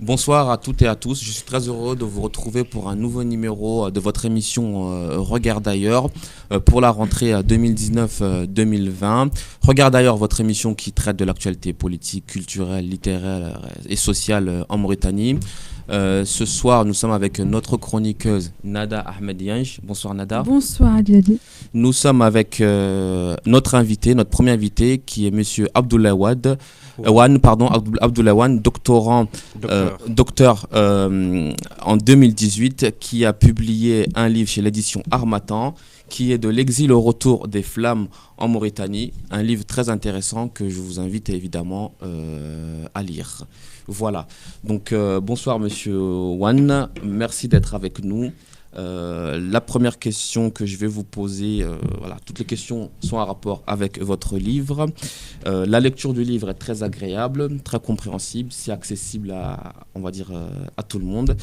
Bonsoir à toutes et à tous. Je suis très heureux de vous retrouver pour un nouveau numéro de votre émission Regarde ailleurs pour la rentrée 2019-2020. Regarde ailleurs, votre émission qui traite de l'actualité politique, culturelle, littéraire et sociale en Mauritanie. Ce soir, nous sommes avec notre chroniqueuse Nada Ahmedianj. Bonsoir Nada. Bonsoir Adiadi. Nous sommes avec notre invité, notre premier invité, qui est Monsieur Abdoulaye Abdoulaye Wan, docteur en 2018, qui a publié un livre chez l'édition Harmattan, qui est de l'exil au retour des flammes en Mauritanie. Un livre très intéressant que je vous invite évidemment à lire. Voilà. Donc bonsoir Monsieur Wan, merci d'être avec nous. La première question que je vais vous poser, toutes les questions sont en rapport avec votre livre. La lecture du livre est très agréable, très compréhensible, c'est accessible à tout le monde.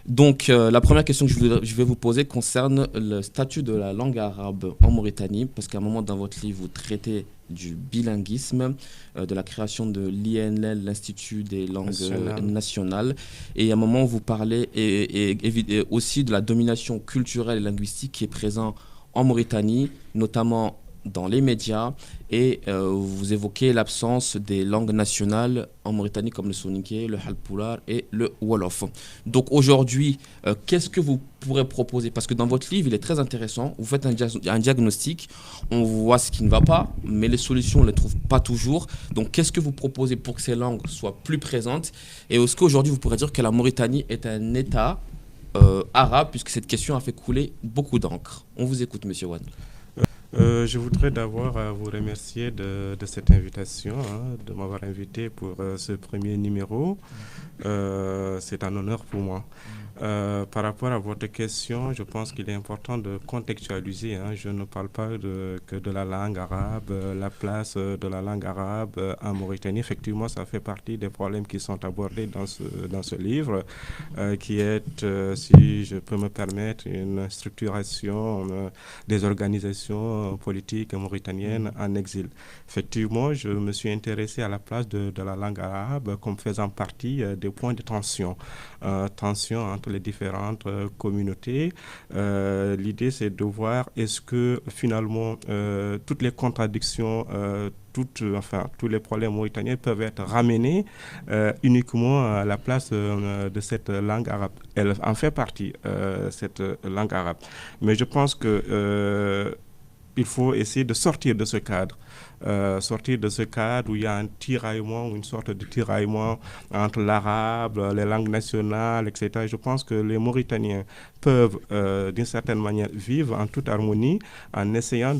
Donc la première question que je vais vous poser concerne le statut de la langue arabe en Mauritanie, parce qu'à un moment dans votre livre, vous traitez du bilinguisme, de la création de l'INL, l'Institut des langues nationales, et à un moment vous parlez et aussi de la domination culturelle et linguistique qui est présente en Mauritanie, notamment dans les médias, et vous évoquez l'absence des langues nationales en Mauritanie comme le soninké, le halpulaar et le wolof. Donc aujourd'hui, qu'est-ce que vous pourrez proposer? Parce que dans votre livre, il est très intéressant, vous faites un diagnostic, on voit ce qui ne va pas, mais les solutions, on ne les trouve pas toujours. Donc qu'est-ce que vous proposez pour que ces langues soient plus présentes? Et est-ce qu'aujourd'hui, vous pourrez dire que la Mauritanie est un État arabe, puisque cette question a fait couler beaucoup d'encre? On vous écoute, Monsieur Wan. Je voudrais d'abord vous remercier de cette invitation, de m'avoir invité pour ce premier numéro. C'est un honneur pour moi. Par rapport à votre question, je pense qu'il est important de contextualiser. Je ne parle pas que de la langue arabe, la place de la langue arabe en Mauritanie. Effectivement, ça fait partie des problèmes qui sont abordés dans ce livre, qui est, si je peux me permettre, une structuration des organisations politiques mauritaniennes en exil. Effectivement, je me suis intéressé à la place de la langue arabe comme faisant partie des points de tension. Tension entre les différentes communautés. L'idée, c'est de voir est-ce que finalement toutes les contradictions, tous les problèmes mauritaniens peuvent être ramenés uniquement à la place de cette langue arabe. Elle en fait partie, cette langue arabe. Mais je pense que il faut essayer de sortir de ce cadre. Où il y a un tiraillement, une sorte de tiraillement entre l'arabe, les langues nationales, etc. Je pense que les Mauritaniens peuvent, d'une certaine manière, vivre en toute harmonie en essayant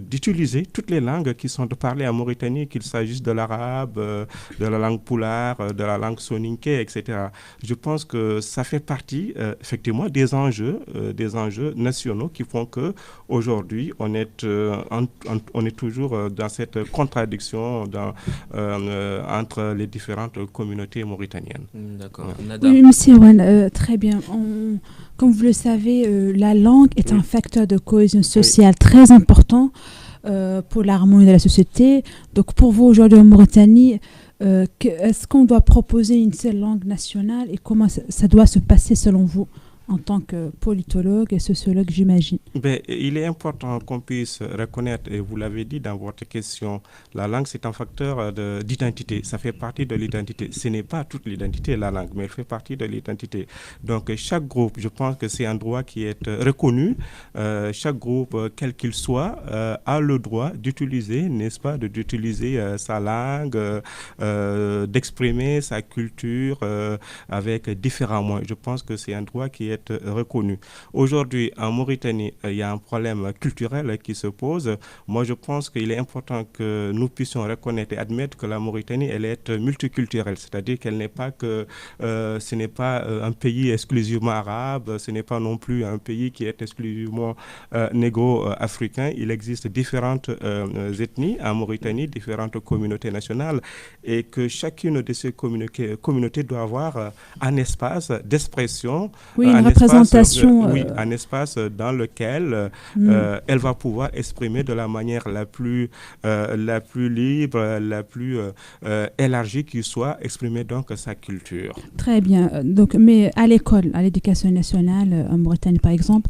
d'utiliser toutes les langues qui sont parlées en Mauritanie, qu'il s'agisse de l'arabe, de la langue pulaar, de la langue soninké, etc. Je pense que ça fait partie, effectivement, des enjeux nationaux qui font que aujourd'hui on est toujours dans cette contradiction entre les différentes communautés mauritaniennes. D'accord. Oui, Monsieur Wan, très bien. Comme vous le savez, la langue est un facteur de cohésion sociale très important pour l'harmonie de la société. Donc pour vous aujourd'hui en Mauritanie, est-ce qu'on doit proposer une seule langue nationale et comment ça doit se passer selon vous en tant que politologue et sociologue, j'imagine? Il est important qu'on puisse reconnaître, et vous l'avez dit dans votre question, la langue, c'est un facteur d'identité. Ça fait partie de l'identité. Ce n'est pas toute l'identité, la langue, mais elle fait partie de l'identité. Donc, chaque groupe, je pense que c'est un droit qui est reconnu. Chaque groupe, quel qu'il soit, a le droit d'utiliser, n'est-ce pas, d'utiliser sa langue, d'exprimer sa culture avec différents moyens. Je pense que c'est un droit qui est reconnu. Aujourd'hui, en Mauritanie, il y a un problème culturel qui se pose. Moi, je pense qu'il est important que nous puissions reconnaître et admettre que la Mauritanie, elle est multiculturelle, c'est-à-dire qu'elle n'est pas ce n'est pas un pays exclusivement arabe, ce n'est pas non plus un pays qui est exclusivement négro-africain. Il existe différentes ethnies en Mauritanie, différentes communautés nationales, et que chacune de ces communautés doit avoir un espace d'expression, oui, représentation. Un espace dans lequel elle va pouvoir exprimer de la manière la plus libre, la plus élargie qui soit, exprimer donc sa culture. Très bien. Donc, mais à l'école, à l'éducation nationale, en Mauritanie par exemple,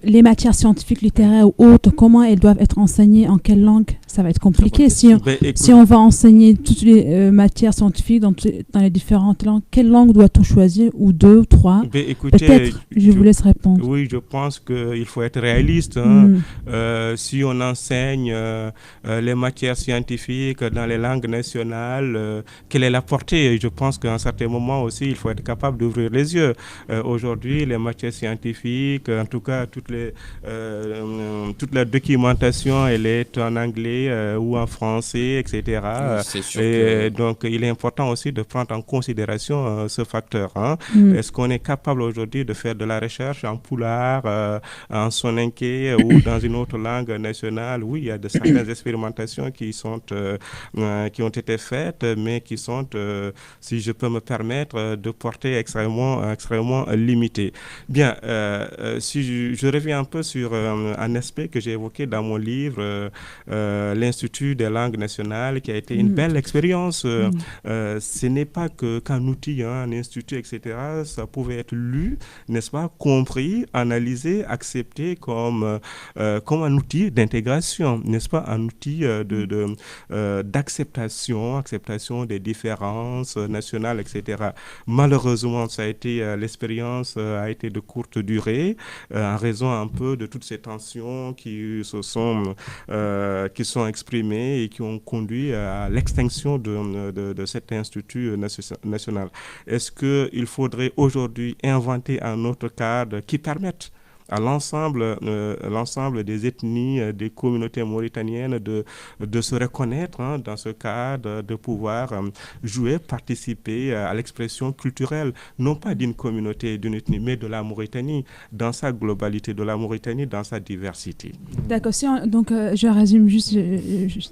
les matières scientifiques, littéraires ou autres, comment elles doivent être enseignées, en quelle langue? Ça va être compliqué. Si on va enseigner toutes les matières scientifiques dans les différentes langues, quelle langue doit-on choisir? Ou deux, ou trois? Écoutez, peut-être, je vous laisse répondre. Oui, je pense qu'il faut être réaliste. Si on enseigne les matières scientifiques dans les langues nationales, quelle est la portée? Je pense qu'à un certain moment aussi, il faut être capable d'ouvrir les yeux. Aujourd'hui, les matières scientifiques, en tout cas, toute la documentation, elle est en anglais ou en français, etc. C'est sûr donc, il est important aussi de prendre en considération ce facteur. Est-ce qu'on est capable aujourd'hui de faire de la recherche en pulaar, en soninké ou dans une autre langue nationale? Oui, il y a certaines expérimentations qui ont été faites, mais qui sont, si je peux me permettre, de portée extrêmement limitée. Bien, si je reviens un peu sur un aspect que j'ai évoqué dans mon livre, l'Institut des langues nationales, qui a été une belle expérience. Ce n'est pas qu'un outil, un institut, etc. Ça pouvait être lu, n'est-ce pas, compris, analysé, accepté comme un outil d'intégration, n'est-ce pas, un outil acceptation des différences nationales, etc. Malheureusement, l'expérience a été de courte durée, en raison un peu de toutes ces tensions qui sont exprimées et qui ont conduit à l'extinction de cet institut national. Est-ce qu'il faudrait aujourd'hui inventer un autre cadre qui permette à l'ensemble des ethnies, des communautés mauritaniennes de se reconnaître dans ce cadre, de pouvoir jouer, participer à l'expression culturelle, non pas d'une communauté, d'une ethnie, mais de la Mauritanie dans sa globalité, de la Mauritanie dans sa diversité. D'accord. Donc, je résume juste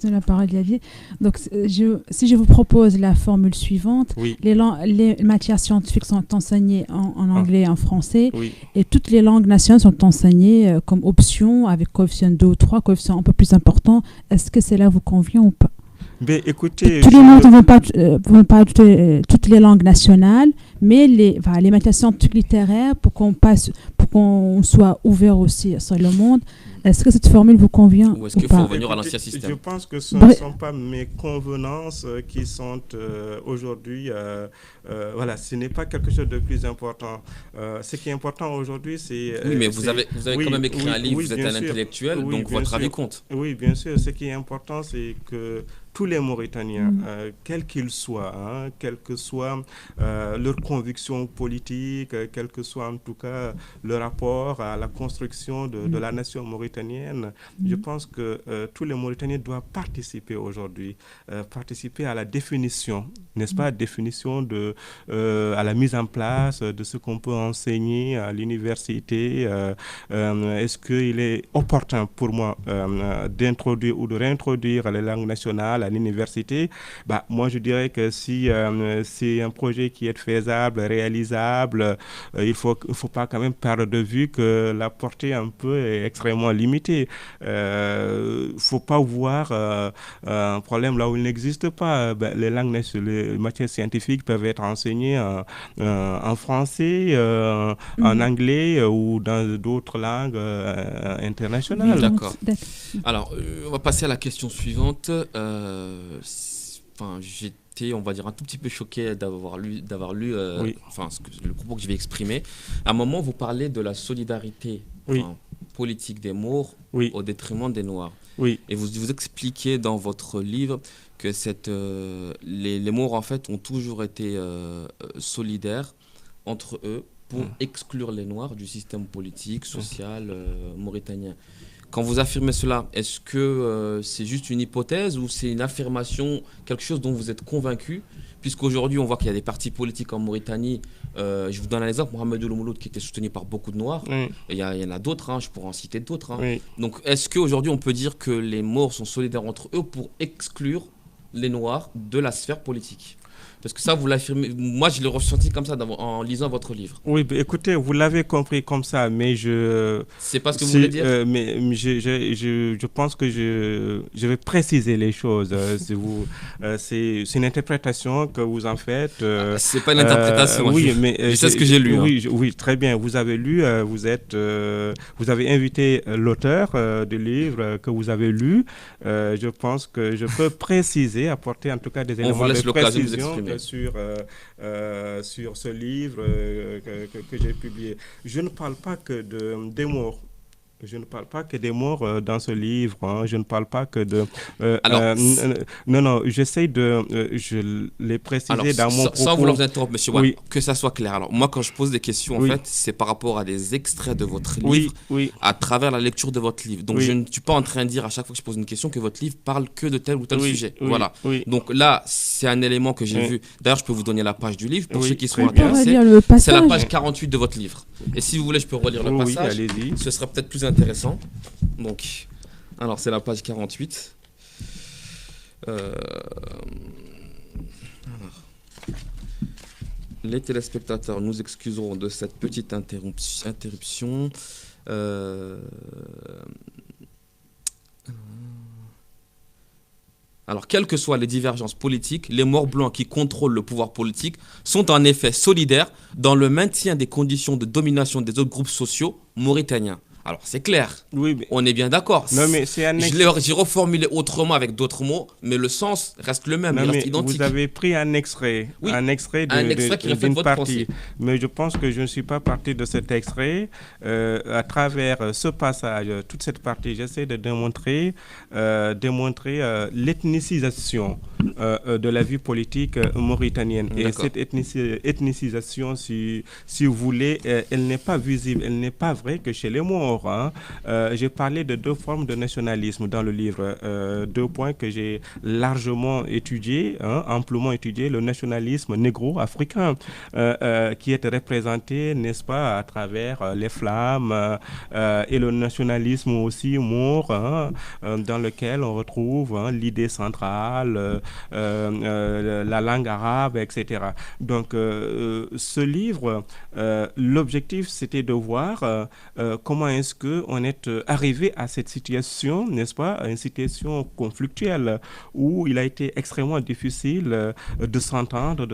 la parole d'Alié. Donc, si je vous propose la formule suivante, oui. les matières scientifiques sont enseignées en anglais et en français, oui. et toutes les langues nationales sont enseignées comme option, avec coefficient 2 ou 3, coefficient un peu plus important. Est-ce que cela vous convient ou pas? Écoutez, tous les langues ne vont pas ajouter toutes les langues nationales, mais les matières scientifiques littéraires, pour qu'on soit ouvert aussi sur le monde. Est-ce que cette formule vous convient ou est-ce qu'il faut revenir à l'ancien système? Je pense que ce ne sont pas mes convenances qui sont aujourd'hui... voilà, ce n'est pas quelque chose de plus important. Ce qui est important aujourd'hui, c'est... Oui, mais vous avez quand même écrit un livre, vous êtes un intellectuel, donc votre avis compte. Oui, bien sûr. Ce qui est important, c'est que tous les Mauritaniens, quels qu'ils soient, quelle que soit leur conviction politique, quel que soit en tout cas le rapport à la construction de la nation mauritanienne, je pense que tous les Mauritaniens doivent participer aujourd'hui, participer à la définition, n'est-ce pas, définition à la mise en place de ce qu'on peut enseigner à l'université. Est-ce qu'il est opportun pour moi d'introduire ou de réintroduire les langues nationales à l'université? Moi, je dirais que si c'est un projet qui est faisable, réalisable, il ne faut pas quand même perdre de vue que la portée un peu est extrêmement limitée. Il ne faut pas voir un problème là où il n'existe pas. Les matières scientifiques peuvent être enseignées en français, en anglais ou dans d'autres langues internationales. D'accord. Alors, on va passer à la question suivante. J'étais, on va dire, un tout petit peu choqué d'avoir lu le propos que je vais exprimer. À un moment, vous parlez de la solidarité politique des Maures au détriment des Noirs. Oui. Et vous expliquez dans votre livre que les Maures, en fait, ont toujours été solidaires entre eux pour exclure les Noirs du système politique, social mauritanien. Quand vous affirmez cela, est-ce que c'est juste une hypothèse ou c'est une affirmation, quelque chose dont vous êtes convaincu? Puisqu'aujourd'hui, on voit qu'il y a des partis politiques en Mauritanie. Je vous donne un exemple, Mohamed Ould Mouloud, qui était soutenu par beaucoup de Noirs. Et il y en a d'autres, je pourrais en citer d'autres. Donc, est-ce qu'aujourd'hui, on peut dire que les Maures sont solidaires entre eux pour exclure les Noirs de la sphère politique? Parce que ça, vous l'affirmez. Moi, je l'ai ressenti comme ça en lisant votre livre. Oui, écoutez, vous l'avez compris comme ça, mais c'est pas ce que vous voulez dire. Mais je pense que je vais préciser les choses. C'est une interprétation que vous en faites. C'est pas une interprétation. Oui, mais je sais ce que j'ai lu. Oui, très bien. Vous avez lu. Vous avez invité l'auteur du livre que vous avez lu. Je pense que je peux préciser, apporter en tout cas des éléments de précision sur ce livre que j'ai publié. Je ne parle pas que des morts. Je ne parle pas que des morts dans ce livre. Hein. Je ne parle pas que de... non, j'essaie de... je l'ai précisé dans mon propos. Sans vouloir vous interrompre, monsieur Wan, que ça soit clair. Alors, moi, quand je pose des questions, en fait, c'est par rapport à des extraits de votre livre, à travers la lecture de votre livre. Donc, je ne suis pas en train de dire à chaque fois que je pose une question que votre livre parle que de tel ou tel sujet. Voilà. Donc là, c'est un élément que j'ai vu. D'ailleurs, je peux vous donner la page du livre pour ceux qui sont intéressés. C'est la page 48 de votre livre. Et si vous voulez, je peux relire le passage. Allez-y. Ce sera peut-être plus intéressant. Donc, alors c'est la page 48. Les téléspectateurs nous excuseront de cette petite interruption. Alors, quelles que soient les divergences politiques, les morts blancs qui contrôlent le pouvoir politique sont en effet solidaires dans le maintien des conditions de domination des autres groupes sociaux mauritaniens. Alors, c'est clair. Oui, mais... On est bien d'accord. Non, mais c'est j'ai reformulé autrement avec d'autres mots, mais le sens reste le même, il reste identique. Vous avez pris un extrait, un extrait qui reflète votre pensée. Mais je pense que je ne suis pas parti de cet extrait. À travers ce passage, toute cette partie, j'essaie de démontrer l'ethnicisation de la vie politique mauritanienne. Et cette ethnicisation, si vous voulez, elle n'est pas visible, elle n'est pas vraie que chez les morts. J'ai parlé de deux formes de nationalisme dans le livre, deux points que j'ai largement étudiés, amplement étudiés, le nationalisme négro-africain qui est représenté, n'est-ce pas, à travers les flammes et le nationalisme aussi maure dans lequel on retrouve l'idée centrale, la langue arabe, etc. Donc ce livre, l'objectif c'était de voir comment est-ce qu'on est arrivé à cette situation, n'est-ce pas, une situation conflictuelle où il a été extrêmement difficile de s'entendre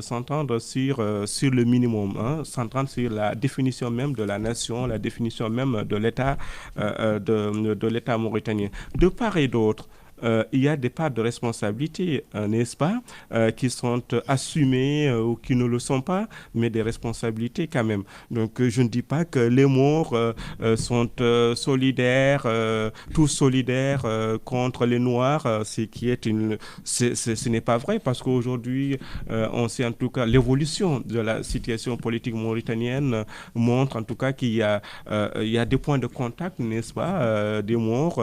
sur le minimum, s'entendre sur la définition même de la nation, la définition même de l'État, de l'État mauritanien. De part et d'autre, il y a des parts de responsabilité, n'est-ce pas, qui sont assumées ou qui ne le sont pas, mais des responsabilités quand même. Donc, je ne dis pas que les morts sont solidaires, tous solidaires contre les Noirs, ce n'est pas vrai, parce qu'aujourd'hui, on sait en tout cas l'évolution de la situation politique mauritanienne montre en tout cas qu'il y a des points de contact, n'est-ce pas, des morts,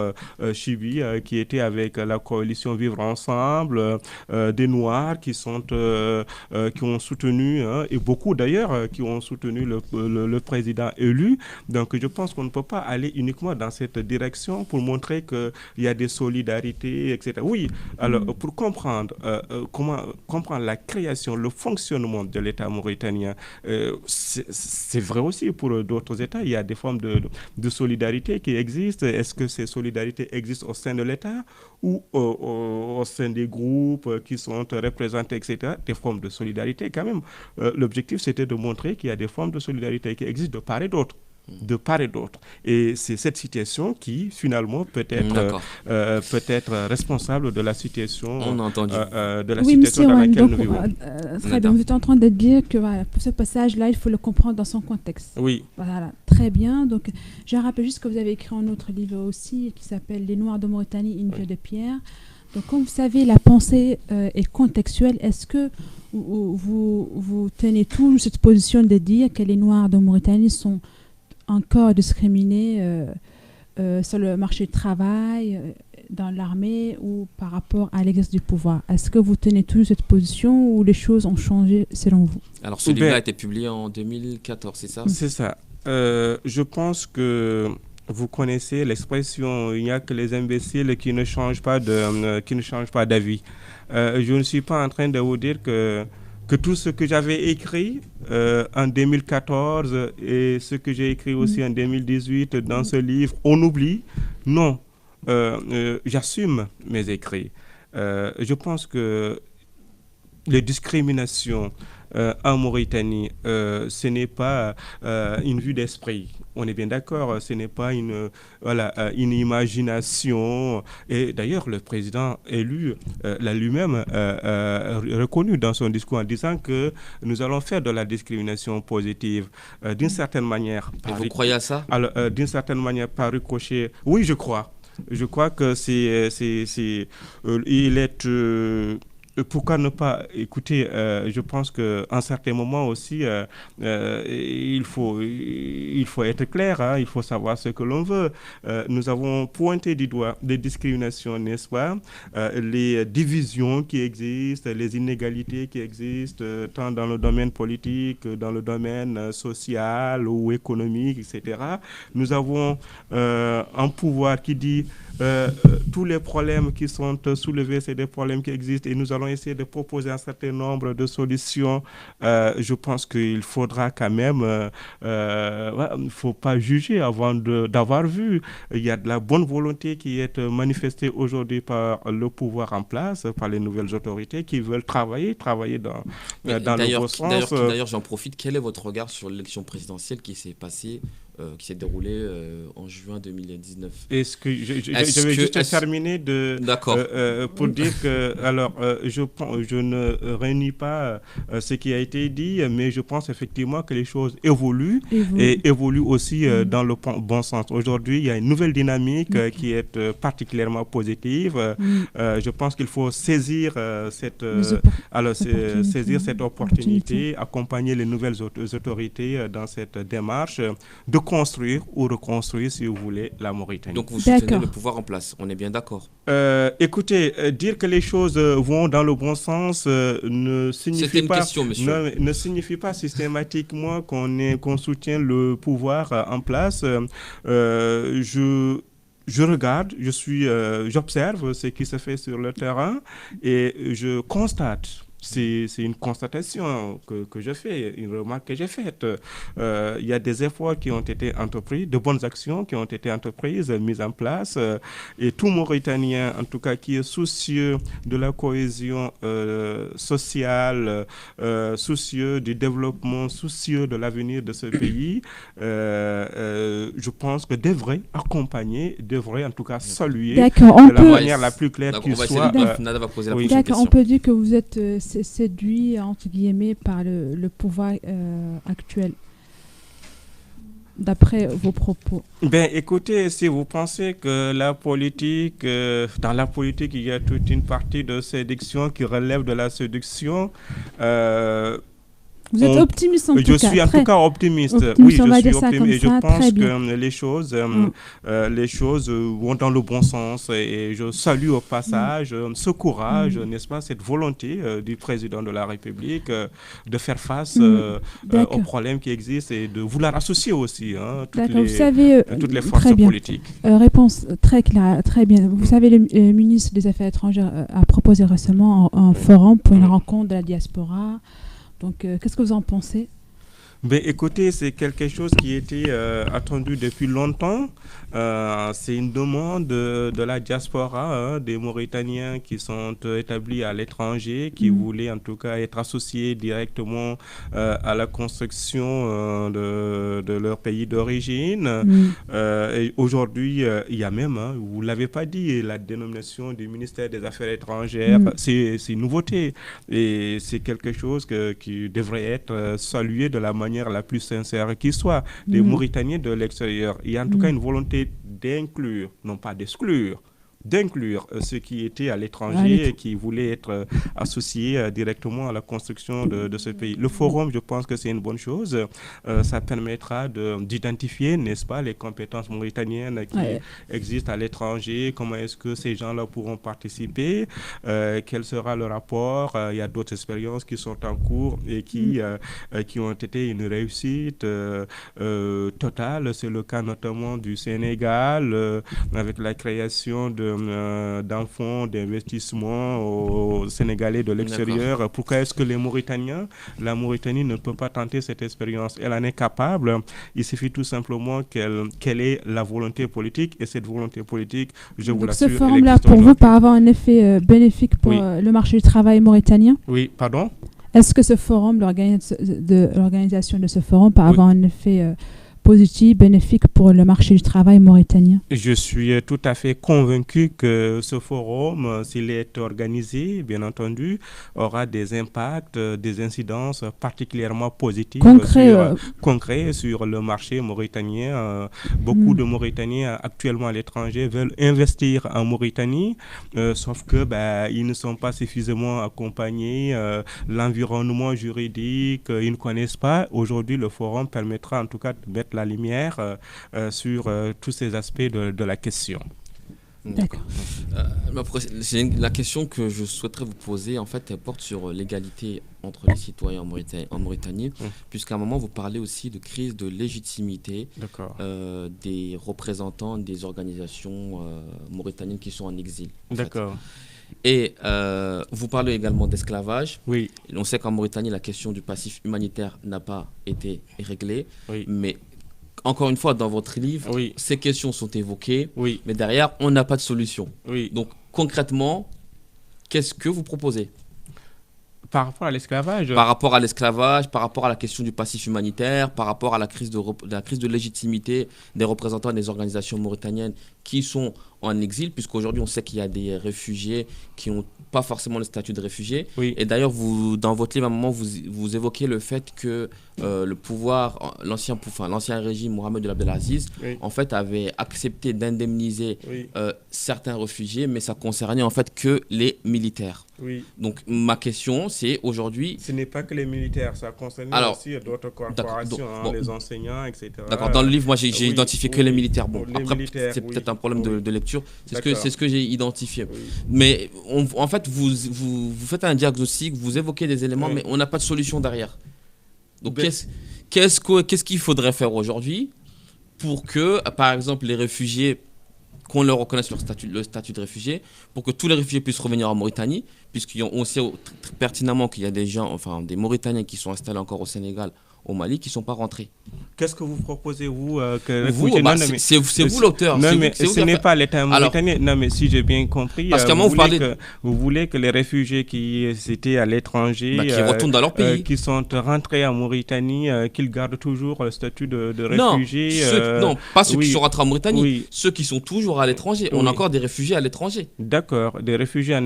Chibi, qui était avec la coalition Vivre Ensemble, des Noirs qui ont soutenu, et beaucoup d'ailleurs, qui ont soutenu le président élu. Donc je pense qu'on ne peut pas aller uniquement dans cette direction pour montrer qu'il y a des solidarités, etc. Oui, alors pour comprendre comment comprendre la création, le fonctionnement de l'État mauritanien, c'est vrai aussi pour d'autres États. Il y a des formes de solidarité qui existent. Est-ce que ces solidarités existent au sein de l'État ou au sein des groupes qui sont représentés, etc., des formes de solidarité quand même. L'objectif, c'était de montrer qu'il y a des formes de solidarité qui existent de part et d'autre. De part et d'autre. Et c'est cette situation qui, finalement, peut être responsable de la situation, situation dans laquelle nous vivons. Très bien. Vous êtes en train de dire que voilà, pour ce passage-là, il faut le comprendre dans son contexte. Oui. Voilà, très bien. Donc, je rappelle juste que vous avez écrit un autre livre aussi qui s'appelle « Les Noirs de Mauritanie, une vie de pierre ». Donc, comme vous savez, la pensée est contextuelle. Est-ce que vous tenez toujours cette position de dire que les Noirs de Mauritanie sont encore discriminés sur le marché du travail, dans l'armée ou par rapport à l'exercice du pouvoir? Est-ce que vous tenez toujours cette position ou les choses ont changé selon vous? Alors, ce livre-là a été publié en 2014, c'est ça? C'est ça. Je pense que vous connaissez l'expression « il n'y a que les imbéciles qui ne changent pas d'avis ». Je ne suis pas en train de vous dire que que tout ce que j'avais écrit en 2014 et ce que j'ai écrit aussi en 2018 dans ce livre, on oublie. Non, j'assume mes écrits. Je pense que les discriminations en Mauritanie, ce n'est pas une vue d'esprit. On est bien d'accord, ce n'est pas une imagination. Et d'ailleurs, le président élu l'a lui-même reconnu dans son discours en disant que nous allons faire de la discrimination positive. D'une certaine manière. Et vous croyez à ça? Alors, d'une certaine manière, par ricochet, oui, je crois. Je crois que il est... pourquoi ne pas écouter, je pense qu'en certains moments aussi, il faut être clair, hein, il faut savoir ce que l'on veut. Nous avons pointé du doigt des discriminations, n'est-ce pas, les divisions qui existent, les inégalités qui existent, tant dans le domaine politique, dans le domaine social ou économique, etc. Nous avons un pouvoir qui dit tous les problèmes qui sont soulevés, c'est des problèmes qui existent et nous allons essayer de proposer un certain nombre de solutions. Je pense qu'il faudra quand même, il ne faut pas juger avant d'avoir vu. Il y a de la bonne volonté qui est manifestée aujourd'hui par le pouvoir en place, par les nouvelles autorités qui veulent travailler dans le bon sens. D'ailleurs, j'en profite. Quel est votre regard sur l'élection présidentielle qui s'est passée, qui s'est déroulée en juin 2019? Est-ce que je vais juste terminer pour dire que je ne renie pas ce qui a été dit, mais je pense effectivement que les choses évoluent et évoluent aussi dans le bon sens. Aujourd'hui, il y a une nouvelle dynamique qui est particulièrement positive. Je pense qu'il faut saisir cette opportunité, accompagner les nouvelles autorités dans cette démarche de construire ou reconstruire, si vous voulez, la Mauritanie. Donc vous soutenez le pouvoir en place, on est bien d'accord. Écoutez, dire que les choses vont dans le bon sens ne signifie pas systématiquement qu'on soutient le pouvoir en place. Je regarde, j'observe ce qui se fait sur le terrain et je constate. C'est une constatation que je fais, une remarque que j'ai faite. Il y a des efforts qui ont été entrepris, de bonnes actions qui ont été entreprises, mises en place. Et tout Mauritanien, en tout cas, qui est soucieux de la cohésion sociale, soucieux du développement, soucieux de l'avenir de ce pays, je pense que devrait accompagner, devrait en tout cas saluer de la manière la plus claire qu'il soit. Nada va poser la prochaine question. On peut dire que vous êtes séduit, entre guillemets, par le pouvoir actuel, d'après vos propos. Ben, écoutez, si vous pensez que dans la politique, il y a toute une partie de séduction qui relève de la séduction, vous êtes optimiste en tout cas. Je suis en tout cas optimiste. Oui, je suis optimiste. Et je pense que les choses vont dans le bon sens. Et je salue au passage ce courage, n'est-ce pas, cette volonté du président de la République de faire face aux problèmes qui existent et de vouloir associer aussi toutes les forces politiques. Réponse très claire, très bien. Vous savez, le ministre des Affaires étrangères a proposé récemment un forum pour une rencontre de la diaspora. Donc, qu'est-ce que vous en pensez? Ben, écoutez, c'est quelque chose qui était attendu depuis longtemps. C'est une demande de la diaspora, des Mauritaniens qui sont établis à l'étranger, qui voulaient en tout cas être associés directement à la construction de leur pays d'origine. Et aujourd'hui, il y a même, vous ne l'avez pas dit, la dénomination du ministère des Affaires étrangères. C'est une nouveauté et c'est quelque chose qui devrait être salué de la manière la plus sincère qui soit, des Mauritaniens de l'extérieur. Il y a en tout cas une volonté d'inclure, non pas d'exclure, d'inclure ceux qui étaient à l'étranger et qui voulaient être associés directement à la construction de ce pays. Le forum, je pense que c'est une bonne chose. Ça permettra d'identifier, n'est-ce pas, les compétences mauritaniennes qui existent à l'étranger, comment est-ce que ces gens-là pourront participer, quel sera le rapport. Il y a d'autres expériences qui sont en cours et qui ont été une réussite totale. C'est le cas notamment du Sénégal, avec la création de d'un fonds d'investissement aux Sénégalais de l'extérieur. Pourquoi est-ce que la Mauritanie ne peut pas tenter cette expérience? Elle en est capable. Il suffit tout simplement qu'elle ait la volonté politique, et cette volonté politique, je vous l'assure, ce forum-là, pour vous, peut avoir un effet bénéfique pour le marché du travail mauritanien? Oui, pardon? Est-ce que ce forum, l'organisation de ce forum peut avoir un effet positif, bénéfique pour le marché du travail mauritanien? Je suis tout à fait convaincu que ce forum, s'il est organisé, bien entendu, aura des impacts, des incidences particulièrement positives, concrets sur le marché mauritanien. Beaucoup de Mauritaniens actuellement à l'étranger veulent investir en Mauritanie, sauf que ils ne sont pas suffisamment accompagnés, l'environnement juridique, ils ne connaissent pas. Aujourd'hui, le forum permettra en tout cas de mettre la lumière sur tous ces aspects de la question. D'accord. La question que je souhaiterais vous poser, en fait, elle porte sur l'égalité entre les citoyens en Mauritanie, puisqu'à un moment, vous parlez aussi de crise de légitimité des représentants des organisations mauritaniennes qui sont en exil. D'accord. Et vous parlez également d'esclavage. Oui. On sait qu'en Mauritanie, la question du passif humanitaire n'a pas été réglée, mais encore une fois, dans votre livre, ces questions sont évoquées, mais derrière, on n'a pas de solution. Donc, concrètement, qu'est-ce que vous proposez? Par rapport à l'esclavage? Par rapport à l'esclavage, par rapport à la question du passif humanitaire, par rapport à la crise de légitimité des représentants des organisations mauritaniennes qui sont en exil, puisqu'aujourd'hui, on sait qu'il y a des réfugiés qui n'ont pas forcément le statut de réfugiés. Et d'ailleurs, dans votre livre, à un moment, vous évoquez le fait que le pouvoir, l'ancien régime Mohamed Abdelaziz, en fait, avait accepté d'indemniser certains réfugiés, mais ça concernait en fait que les militaires. Donc, ma question, c'est aujourd'hui... Ce n'est pas que les militaires, ça concerne aussi d'autres corporations, les enseignants, etc. D'accord, dans le livre, moi, j'ai identifié que les militaires. Bon, après, c'est peut-être un problème de lecture. C'est ce que j'ai identifié. Mais en fait, vous faites un diagnostic, vous évoquez des éléments, mais on n'a pas de solution derrière. Donc, qu'est-ce qu'il faudrait faire aujourd'hui pour que, par exemple, les réfugiés, qu'on leur reconnaisse le statut de réfugié, pour que tous les réfugiés puissent revenir en Mauritanie, puisqu'on sait pertinemment qu'il y a des gens, des Mauritaniens qui sont installés encore au Sénégal, au Mali, qui ne sont pas rentrés. Qu'est-ce que vous proposez, vous c'est vous l'auteur. Non, mais ce n'est pas l'État mauritanien. Non, mais si j'ai bien compris, parce qu'à vous voulez que les réfugiés qui étaient à l'étranger, qui retournent dans leur pays, qui sont rentrés en Mauritanie, qu'ils gardent toujours le statut de réfugiés. Non, pas ceux qui sont rentrés en Mauritanie, ceux qui sont toujours à l'étranger. On a encore des réfugiés à l'étranger. D'accord, des réfugiés à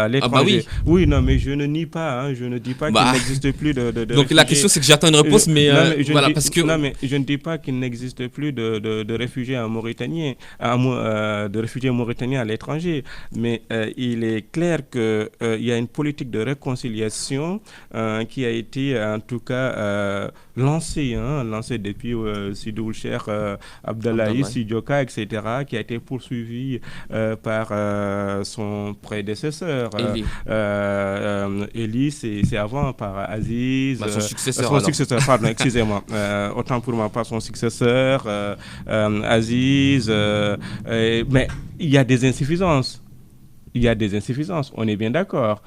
l'étranger. Oui, non, mais je ne nie pas, je ne dis pas qu'il n'existe plus de donc réfugiés. La question, c'est que j'attends une réponse, mais voilà, parce que... Non, mais je ne dis pas qu'il n'existe plus de réfugiés en Mauritanie, de réfugiés mauritaniens à l'étranger, mais il est clair qu'il y a une politique de réconciliation qui a été en tout cas lancée depuis Sidou Cheikh Abdallahi Sidioka, etc., qui a été poursuivi par son prédécesseur. Eli, c'est avant par Aziz. Son successeur. Pardon, excusez-moi. Autant pour moi, pas son successeur, Aziz. Mais il y a des insuffisances. On est bien d'accord.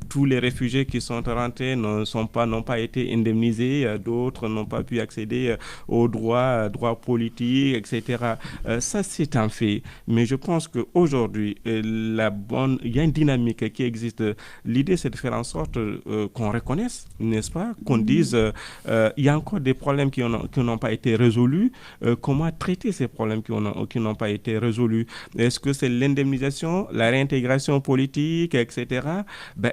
Tous les réfugiés qui sont rentrés n'ont pas été indemnisés, d'autres n'ont pas pu accéder aux droits politiques, etc. Ça, c'est un fait. Mais je pense qu'aujourd'hui, il y a une dynamique qui existe. L'idée, c'est de faire en sorte qu'on reconnaisse, n'est-ce pas, qu'on dise il y a encore des problèmes qui n'ont pas été résolus. Comment traiter ces problèmes qui n'ont pas été résolus? Est-ce que c'est l'indemnisation, la réintégration politique, etc.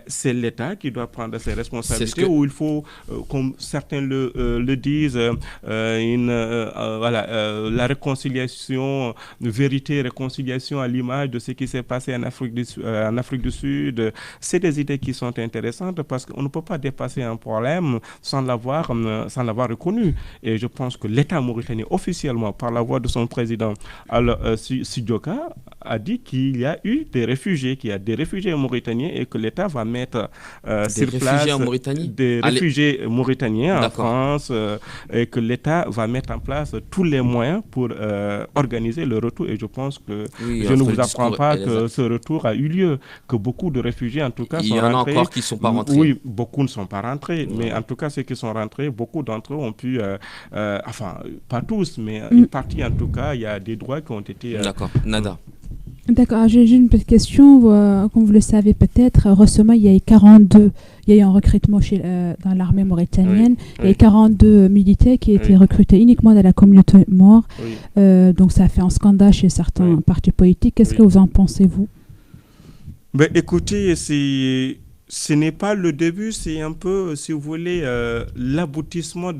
C'est l'État qui doit prendre ses responsabilités, où il faut, comme certains le disent, la réconciliation, réconciliation à l'image de ce qui s'est passé en Afrique du Sud. C'est des idées qui sont intéressantes parce qu'on ne peut pas dépasser un problème sans l'avoir reconnu. Et je pense que l'État mauritanien, officiellement, par la voix de son président, Sidioka, a dit qu'il y a eu des réfugiés, qu'il y a des réfugiés mauritaniens et que l'État va mettre sur place des réfugiés mauritaniens en France et que l'État va mettre en place tous les moyens pour organiser le retour. Et je pense que je ne vous apprends pas que ce retour a eu lieu, que beaucoup de réfugiés en tout cas sont rentrés. Il y en a encore qui ne sont pas rentrés. Oui, beaucoup ne sont pas rentrés, mais en tout cas ceux qui sont rentrés, beaucoup d'entre eux ont pu, enfin pas tous, mais une partie en tout cas, il y a des droits qui ont été... D'accord, Nada. D'accord, j'ai une petite question. Comme vous le savez peut-être, récemment, il y a eu un recrutement dans l'armée mauritanienne. Il y a eu 42 militaires qui étaient recrutés uniquement dans la communauté Maure. Donc ça a fait un scandale chez certains partis politiques. Qu'est-ce que vous en pensez, vous? Écoutez, ce n'est pas le début, c'est un peu, si vous voulez, l'aboutissement,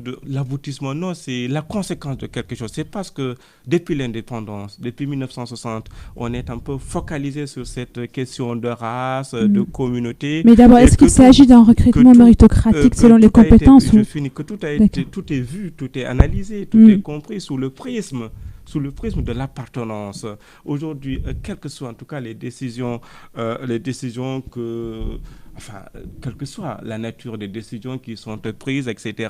non, c'est la conséquence de quelque chose. C'est parce que depuis l'indépendance, depuis 1960, on est un peu focalisé sur cette question de race, de communauté. Mais d'abord, est-ce qu'il s'agit d'un recrutement méritocratique selon les compétences Je finis, que tout est vu, tout est analysé, tout est compris sous le prisme de l'appartenance. Aujourd'hui, quelles que soient en tout cas les décisions quelle que soit la nature des décisions qui sont prises, etc.,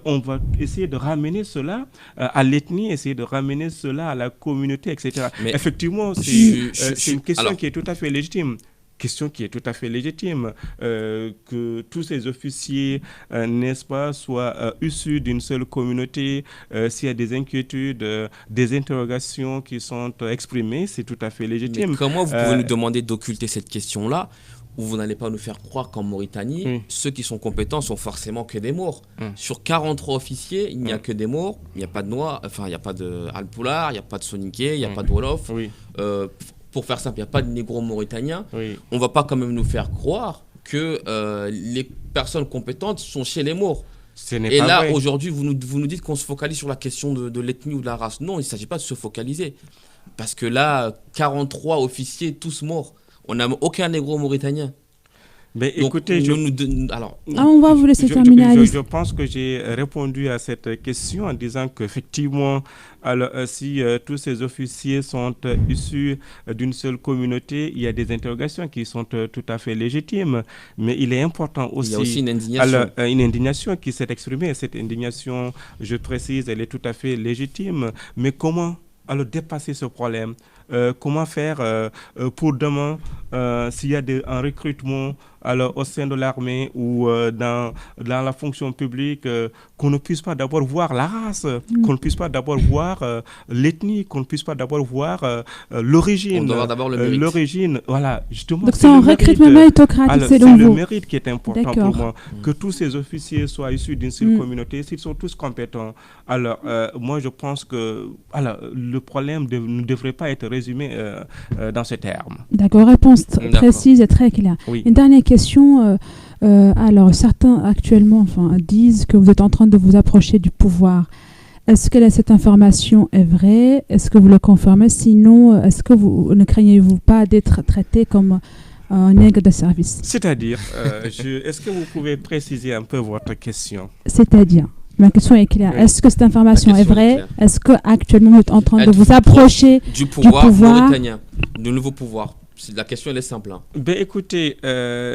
on va essayer de ramener cela à l'ethnie, essayer de ramener cela à la communauté, etc. Mais effectivement, c'est une question qui est tout à fait légitime. Que tous ces officiers, n'est-ce pas, soient issus d'une seule communauté. S'il y a des inquiétudes, des interrogations qui sont exprimées, c'est tout à fait légitime. Mais comment vous pouvez nous demander d'occulter cette question-là, où vous n'allez pas nous faire croire qu'en Mauritanie, ceux qui sont compétents sont forcément que des Maures. Sur 43 officiers, il n'y a que des Maures, il n'y a pas de Noirs, enfin il n'y a pas de Alpulaar, il n'y a pas de Soninké, il n'y a pas de Wolof. Pour faire simple, il n'y a pas de négro mauritanien. On ne va pas quand même nous faire croire que les personnes compétentes sont chez les Maures. Et là, aujourd'hui, vous nous dites qu'on se focalise sur la question de l'ethnie ou de la race. Non, il ne s'agit pas de se focaliser. Parce que là, 43 officiers, tous morts. On n'a aucun négro mauritanien. Mais écoutez, on va vous laisser terminer. Je pense que j'ai répondu à cette question en disant qu'effectivement, si tous ces officiers sont issus d'une seule communauté, il y a des interrogations qui sont tout à fait légitimes. Mais il est important aussi... Il y a aussi une indignation. Une indignation qui s'est exprimée. Cette indignation, je précise, elle est tout à fait légitime. Mais comment dépasser ce problème? Comment faire pour demain, s'il y a un recrutement au sein de l'armée ou dans la fonction publique, qu'on ne puisse pas d'abord voir la race, qu'on ne puisse pas d'abord voir l'ethnie, qu'on ne puisse pas d'abord voir l'origine. On doit voir d'abord le mérite. L'origine, voilà, justement. Donc c'est un recrutement méritocratique, c'est donc le mérite qui est important pour moi. Que tous ces officiers soient issus d'une seule communauté, s'ils sont tous compétents. Alors, moi, je pense que le problème ne devrait pas être résumé dans ces termes. D'accord, réponse précise et très claire. Oui. Une dernière question. Alors, certains actuellement disent que vous êtes en train de vous approcher du pouvoir. Est-ce que cette information est vraie? Est-ce que vous le confirmez? Sinon, est-ce que vous ne craignez-vous pas d'être traité comme un nègre de service? C'est-à-dire, est-ce que vous pouvez préciser un peu votre question? C'est-à-dire, ma question est claire. Oui. Est-ce que cette information est vraie? Est-ce qu'actuellement vous êtes en train de vous approcher du pouvoir mauritanien, du nouveau pouvoir? La question elle est simple. Écoutez,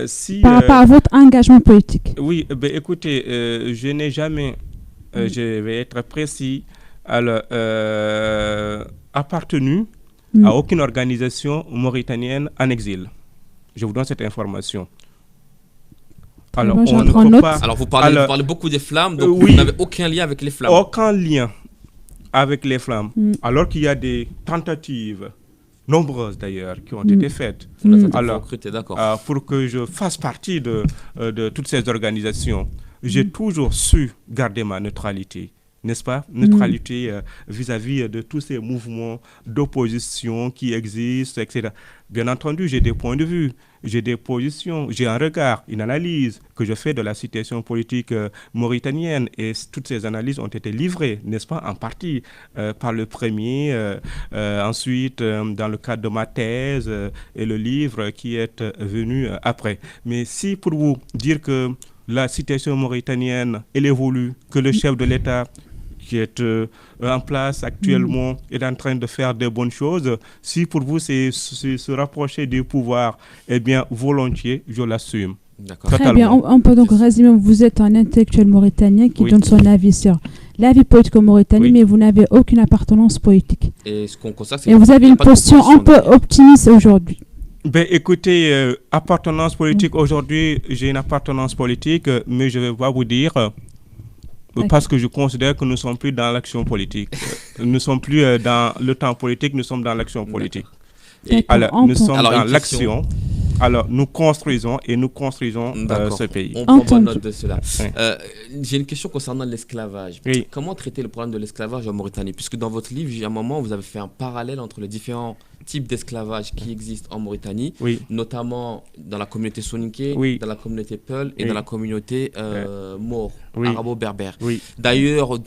si... Par rapport à votre engagement politique. Oui, écoutez, je n'ai jamais, je vais être précis, appartenu à aucune organisation mauritanienne en exil. Je vous donne cette information. Alors, vous parlez beaucoup des Flammes, donc vous n'avez aucun lien avec les Flammes. Aucun lien avec les Flammes. Alors qu'il y a des tentatives, nombreuses d'ailleurs, qui ont été faites. Pour que je fasse partie de toutes ces organisations, j'ai toujours su garder ma neutralité. N'est-ce pas? Neutralité vis-à-vis de tous ces mouvements d'opposition qui existent, etc. Bien entendu, j'ai des points de vue, j'ai des positions, j'ai un regard, une analyse que je fais de la situation politique mauritanienne. Et toutes ces analyses ont été livrées, n'est-ce pas, en partie par le premier, ensuite dans le cadre de ma thèse et le livre qui est venu après. Mais si pour vous dire que la situation mauritanienne, elle évolue, que le chef de l'État qui est en place actuellement est en train de faire de bonnes choses. Si pour vous, c'est se rapprocher du pouvoir, eh bien, volontiers, je l'assume. Très bien, on peut donc résumer, vous êtes un intellectuel mauritanien qui donne son avis sur la vie politique en Mauritanie, mais vous n'avez aucune appartenance politique. Et ce qu'on constate, c'est et vous avez une posture un peu optimiste aujourd'hui. Ben, écoutez, appartenance politique, aujourd'hui, j'ai une appartenance politique, mais je ne vais pas vous dire, parce que je considère que nous ne sommes plus dans l'action politique. Nous ne sommes plus dans le temps politique, nous sommes dans l'action politique. Alors, nous sommes dans l'action. Alors, nous construisons ce pays. On prend bonne note de cela. J'ai une question concernant l'esclavage. Oui. Comment traiter le problème de l'esclavage en Mauritanie? Puisque dans votre livre, à un moment, vous avez fait un parallèle entre les différents types d'esclavage qui existent en Mauritanie, notamment dans la communauté soninké, dans la communauté Peul et dans la communauté Maure, arabo-berbère. D'ailleurs,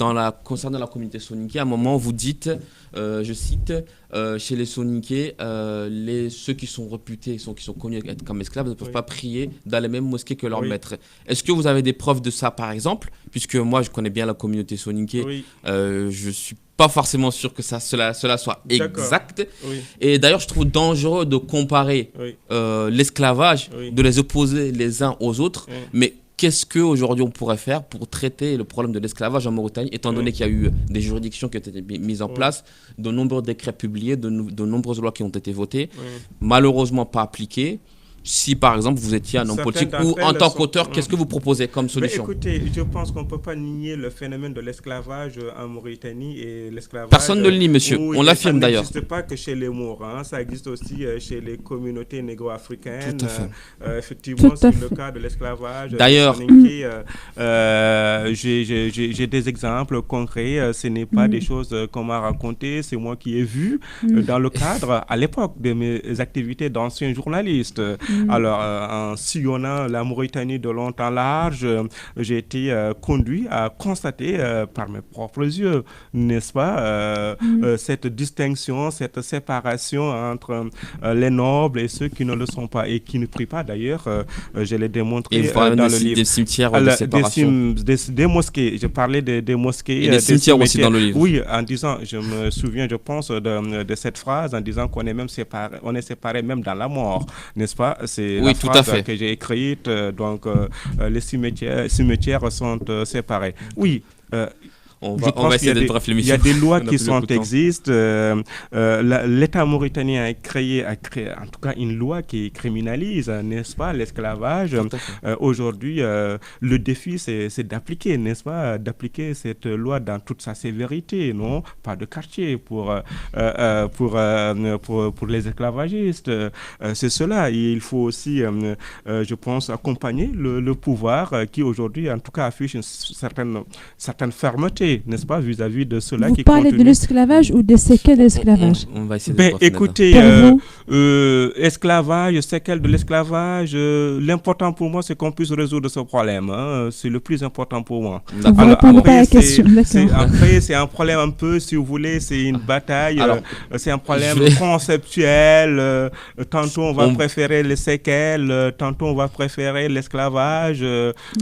concernant la communauté soninké, à un moment, vous dites, je cite, chez les soninké, ceux qui sont réputés, qui sont connus comme esclaves ne peuvent pas prier dans les mêmes mosquées que leurs maîtres. Est-ce que vous avez des preuves de ça, par exemple? Puisque moi, je connais bien la communauté soninké, je suis pas forcément sûr que cela soit exact. Et d'ailleurs, je trouve dangereux de comparer l'esclavage, de les opposer les uns aux autres. Mais qu'est-ce qu'aujourd'hui on pourrait faire pour traiter le problème de l'esclavage en Mauritanie, étant donné qu'il y a eu des juridictions qui ont été mises en place, de nombreux décrets publiés, de nombreuses lois qui ont été votées, malheureusement pas appliquées? Si par exemple vous étiez un homme politique ou en tant qu'auteur, qu'est-ce que vous proposez comme solution? Écoutez, je pense qu'on ne peut pas nier le phénomène de l'esclavage en Mauritanie et l'esclavage. Personne ne le nie, monsieur. On l'affirme d'ailleurs. Ça n'existe pas que chez les Maures, ça existe aussi chez les communautés négro-africaines. Tout à fait. Effectivement, c'est le cas de l'esclavage. D'ailleurs, j'ai des exemples concrets. Ce n'est pas des choses qu'on m'a racontées. C'est moi qui ai vu dans le cadre, à l'époque, de mes activités d'ancien journaliste. Alors, en sillonnant la Mauritanie de long en large, j'ai été conduit à constater par mes propres yeux, n'est-ce pas, cette distinction, cette séparation entre les nobles et ceux qui ne le sont pas et qui ne prient pas d'ailleurs. Je l'ai démontré dans le livre. Des cimetières de séparation. Des mosquées. Je parlais des mosquées. Et des cimetières aussi dans le livre. Oui, en disant, je me souviens, je pense, de cette phrase, en disant qu'on est même séparé, on est séparé même dans la mort, n'est-ce pas? C'est la phrase que j'ai écrite. Donc, les cimetières sont séparés. Oui. On va essayer d'être bref l'émission. Il y a des lois qui existent. L'État mauritanien a créé en tout cas une loi qui criminalise, n'est-ce pas, l'esclavage. Aujourd'hui, le défi, c'est d'appliquer, n'est-ce pas, d'appliquer cette loi dans toute sa sévérité, non? Pas de quartier pour les esclavagistes. C'est cela. Et il faut aussi, je pense, accompagner le pouvoir qui aujourd'hui, en tout cas, affiche une certaine fermeté, n'est-ce pas, vis-à-vis de ceux-là qui parlez de l'esclavage ou des séquelles de l'esclavage? On va essayer de écoutez, esclavage, séquelles de l'esclavage, l'important pour moi, c'est qu'on puisse résoudre ce problème. C'est le plus important pour moi. Vous ne répondez pas à la question. Après, c'est un problème un peu, si vous voulez, c'est une bataille. C'est un problème conceptuel. Tantôt, on va préférer les séquelles, tantôt, on va préférer l'esclavage.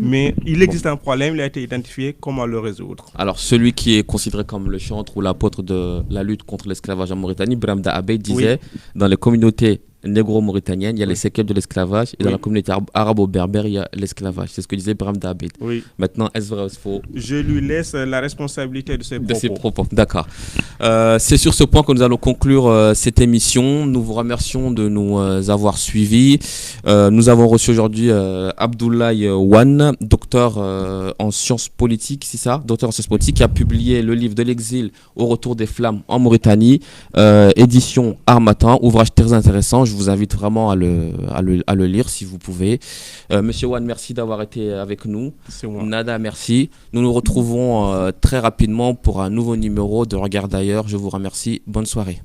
Mais il existe un problème, il a été identifié. Comment le résoudre? Alors, celui qui est considéré comme le chantre ou l'apôtre de la lutte contre l'esclavage en Mauritanie, Bramda Abeid, disait dans les communautés négro-mauritaniennes, il y a les séquelles de l'esclavage, et dans la communauté arabo-berbère, il y a l'esclavage. C'est ce que disait Bramda Abeid. Maintenant, est-ce vrai ou faux? Je lui laisse la responsabilité de ses propos. D'accord. C'est sur ce point que nous allons conclure cette émission. Nous vous remercions de nous avoir suivis. Nous avons reçu aujourd'hui Abdoulaye Wane, docteur en sciences politiques, c'est ça? Docteur en sciences politiques, qui a publié le livre De l'exil au retour des flammes en Mauritanie, édition Harmattan, ouvrage très intéressant. Je vous invite vraiment à le lire si vous pouvez. Monsieur Wane, merci d'avoir été avec nous. Nada, merci. Nous nous retrouvons très rapidement pour un nouveau numéro de Regard d'ailleurs. Je vous remercie. Bonne soirée.